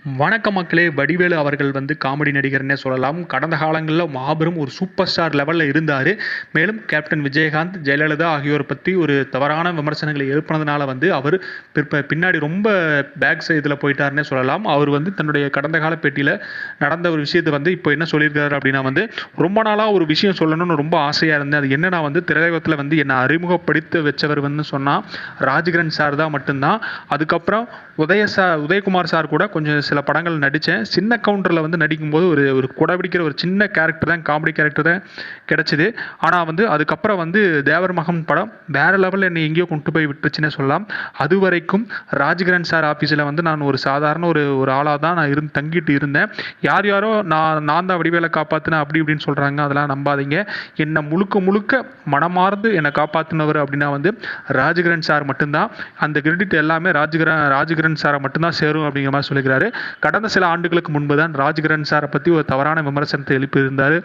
வணக்கம் மக்களே. வடிவேலு அவர்கள் காமெடி நடிகர்னே சொல்லலாம். கடந்த காலங்களில் மாபெரும் ஒரு சூப்பர் ஸ்டார் லெவலில் இருந்தார். மேலும் கேப்டன் விஜயகாந்த், ஜெயலலிதா ஆகியோரை பற்றி ஒரு தவறான விமர்சனங்களை எழுப்பினதுனால அவர் பின்னாடி ரொம்ப பேக் சைடில் போயிட்டாருன்னே சொல்லலாம். அவர் தன்னுடைய கடந்த கால பேட்டியில் நடந்த ஒரு விஷயத்தை இப்போ என்ன சொல்லியிருக்காரு அப்படின்னா, ரொம்ப நாளாக ஒரு விஷயம் சொல்லணும்னு ரொம்ப ஆசையாக இருந்தேன். அது என்னன்னா திரையுலகத்தில் என்னை அறிமுகப்படுத்தி வச்சவர் சொன்னால் ராஜ்கிரண் சார் தான் மட்டும்தான். அதுக்கப்புறம் உதயகுமார் சார் கூட கொஞ்சம் சில படங்கள் நடித்தேன். சின்ன கவுண்டரில் நடிக்கும்போது ஒரு குடபிடிக்கிற ஒரு சின்ன கேரக்டர் தான், காமெடி கேரக்டர் தான் கிடச்சிது. ஆனால் அதுக்கப்புறம் தேவர் மகன் படம் வேறு லெவலில் என்னை எங்கேயோ கொண்டு போய் விட்டுருச்சுன்னே சொல்லலாம். அது வரைக்கும் ராஜ்கிரண் சார் ஆஃபீஸில் நான் ஒரு சாதாரண ஒரு ஆளாக தான் நான் தங்கிட்டு இருந்தேன். யாரோ நான் தான் வடிவேலை காப்பாற்றினேன் அப்படி இப்படின்னு சொல்கிறாங்க. அதெல்லாம் நம்பாதீங்க. என்னை முழுக்க மனமார்ந்து என்னை காப்பாற்றினவர் அப்படின்னா ராஜ்கிரண் சார் மட்டும்தான். அந்த கிரெடிட் எல்லாமே ராஜ்கிரண் சாரை மட்டும்தான் சேரும் அப்படிங்கிற மாதிரி சொல்லிக்கிறாரு. கடந்த சில ஆண்டுகளுக்கு முன்பு தான் ராஜ்கிரண் சாரை பற்றி ஒரு தவறான விமர்சனத்தை எழுப்பியிருந்தார்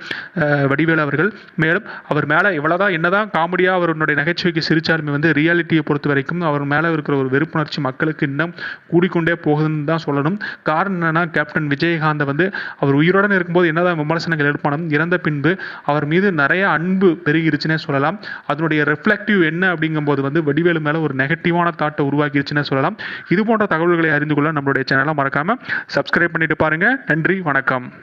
வடிவேலு அவர்கள். மேலும் அவர் மேலே எவ்வளோதான் என்னதான் காமெடியாக அவருடைய நகைச்சுவைக்கு சிரிச்சாலுமே ரியாலிட்டியை பொறுத்த வரைக்கும் அவர் மேலே இருக்கிற ஒரு வெறுப்புணர்ச்சி மக்களுக்கு இன்னும் கூடிக்கொண்டே போகுதுன்னு தான் சொல்லணும். காரணம் என்னன்னா, கேப்டன் விஜயகாந்தை அவர் உயிருடன் இருக்கும்போது என்னதான் விமர்சனங்கள் எழுப்பானும், இறந்த பின்பு அவர் மீது நிறைய அன்பு பெருகிருச்சுன்னே சொல்லலாம். அதனுடைய ரெஃப்ளெக்டிவ் என்ன அப்படிங்கும்போது வடிவேலு மேலே ஒரு நெகட்டிவான தாட்டை உருவாக்கிருச்சுன்னே சொல்லலாம். இது போன்ற தகவல்களை அறிந்து கொள்ள நம்மளுடைய சேனலை மறக்காமல் சப்ஸ்கிரைப் பண்ணிட்டு பாருங்கள். நன்றி, வணக்கம்.